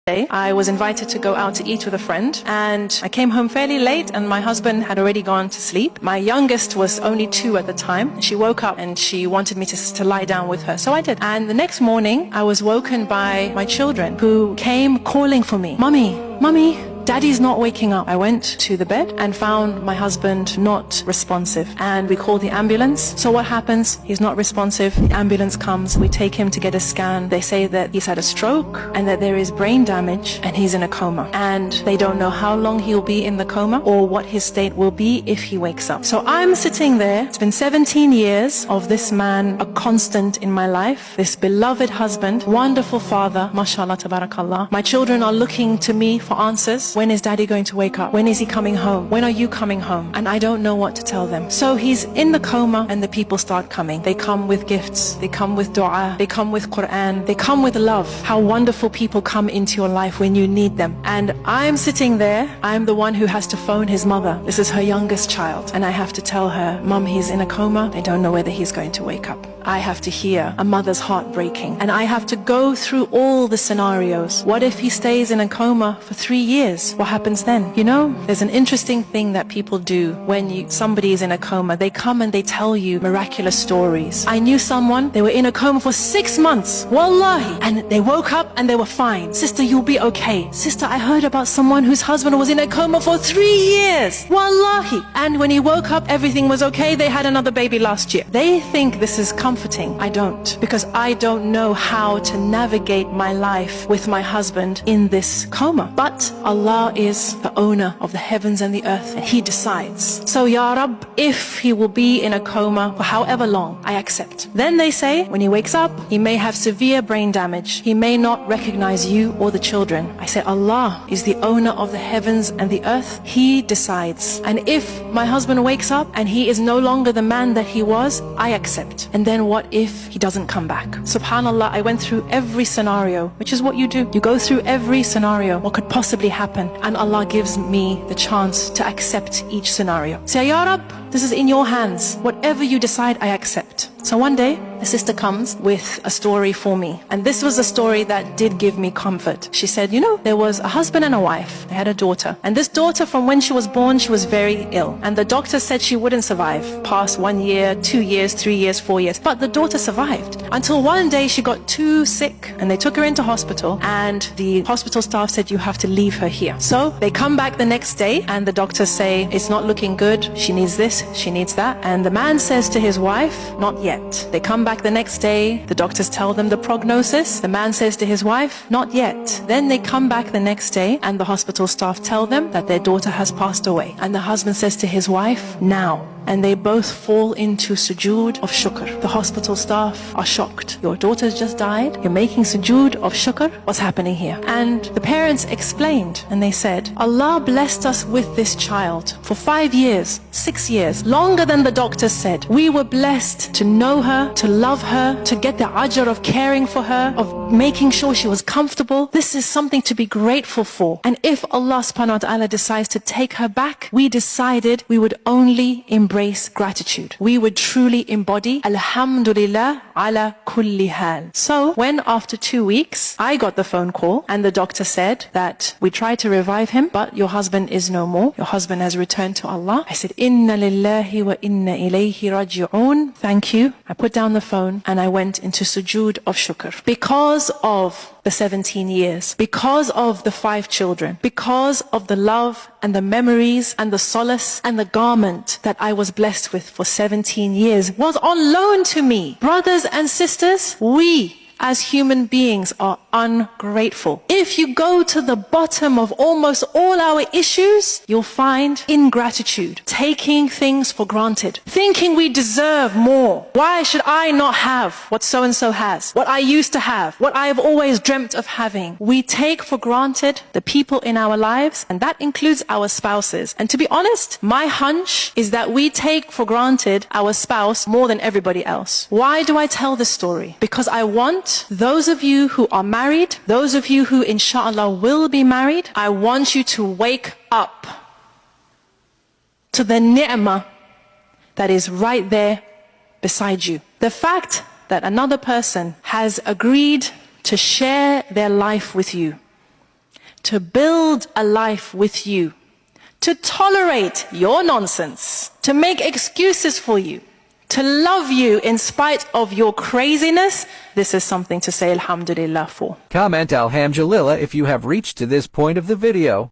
I was invited to go out to eat with a friend, and I came home fairly late and my husband had already gone to sleep. My youngest was only 2 at the time. She woke up and she wanted me to lie down with her, so I did. And the next morning I was woken by my children who came calling for me. Mummy, Mummy, Daddy's not waking up. I went to the bed and found my husband not responsive, and we called the ambulance. So what happens? He's not responsive. The ambulance comes. We take him to get a scan. They say that he's had a stroke and that there is brain damage and he's in a coma, and they don't know how long he'll be in the coma or what his state will be if he wakes up. So I'm sitting there. It's been 17 years of this man, a constant in my life, this beloved husband, wonderful father, mashallah, tabarakallah. My children are looking to me for answers. When is Daddy going to wake up? When is he coming home? When are you coming home? And I don't know what to tell them. So he's in the coma and the people start coming. They come with gifts. They come with dua. They come with Quran. They come with love. How wonderful people come into your life when you need them. And I'm sitting there. I'm the one who has to phone his mother. This is her youngest child. And I have to tell her, Mum, he's in a coma. They don't know whether he's going to wake up. I have to hear a mother's heart breaking. And I have to go through all the scenarios. What if he stays in a coma for 3 years? What happens then? You know, there's an interesting thing that people do when somebody is in a coma. They come and they tell you miraculous stories. I knew someone, they were in a coma for 6 months. Wallahi. And they woke up and they were fine. Sister, you'll be okay. Sister, I heard about someone whose husband was in a coma for 3 years. Wallahi. And when he woke up, everything was okay. They had another baby last year. They think this is comforting. I don't, because I don't know how to navigate my life with my husband in this coma. But Allah is the owner of the heavens and the earth, and He decides. So Ya Rab, if he will be in a coma for however long, I accept. Then they say, when he wakes up, he may have severe brain damage. He may not recognize you or the children. I say, Allah is the owner of the heavens and the earth. He decides. And if my husband wakes up and he is no longer the man that he was, I accept. And then what if he doesn't come back? Subhanallah, I went through every scenario, which is what you do. You go through every scenario, what could possibly happen, and Allah gives me the chance to accept each scenario. Say, Ya Rab, this is in your hands. Whatever you decide, I accept. So one day, a sister comes with a story for me. And this was a story that did give me comfort. She said, you know, there was a husband and a wife. They had a daughter. And this daughter, from when she was born, she was very ill. And the doctor said she wouldn't survive past 1 year, 2 years, 3 years, 4 years. But the daughter survived. Until one day she got too sick and they took her into hospital. And the hospital staff said, you have to leave her here. So they come back the next day and the doctors say, it's not looking good. She needs this, she needs that. And the man says to his wife, not yet. They come back the next day, the doctors tell them the prognosis. The man says to his wife, not yet. Then they come back the next day and the hospital staff tell them that their daughter has passed away. And the husband says to his wife, now. And they both fall into sujood of shukr. The hospital staff are shocked. Your daughter's just died. You're making sujood of shukr. What's happening here? And the parents explained and they said, Allah blessed us with this child for 5 years, 6 years, longer than the doctors said. We were blessed to know her, to love her, to get the ajr of caring for her, of making sure she was comfortable. This is something to be grateful for. And if Allah subhanahu wa ta'ala decides to take her back, we decided we would only embrace gratitude. We would truly embody Alhamdulillah ala kulli hal. So when after 2 weeks I got the phone call and the doctor said that we tried to revive him, but your husband is no more. Your husband has returned to Allah. I said, Inna lillahi wa inna Ilيه raji'un. Thank you. I put down the phone and I went into sujood of shukr. Because of the 17 years, because of the 5 children, because of the love and the memories and the solace and the garment that I was blessed with for 17 years was on loan to me. Brothers and sisters, we as human beings are ungrateful. If you go to the bottom of almost all our issues, you'll find ingratitude, taking things for granted, thinking we deserve more. Why should I not have what so-and-so has, what I used to have, what I have always dreamt of having? We take for granted the people in our lives, and that includes our spouses. And to be honest, my hunch is that we take for granted our spouse more than everybody else. Why do I tell this story? Because I want those of you who are married, those of you who inshallah will be married, I want you to wake up to the ni'mah that is right there beside you. The fact that another person has agreed to share their life with you, to build a life with you, to tolerate your nonsense, to make excuses for you, to love you in spite of your craziness, this is something to say alhamdulillah for. Comment alhamdulillah if you have reached to this point of the video.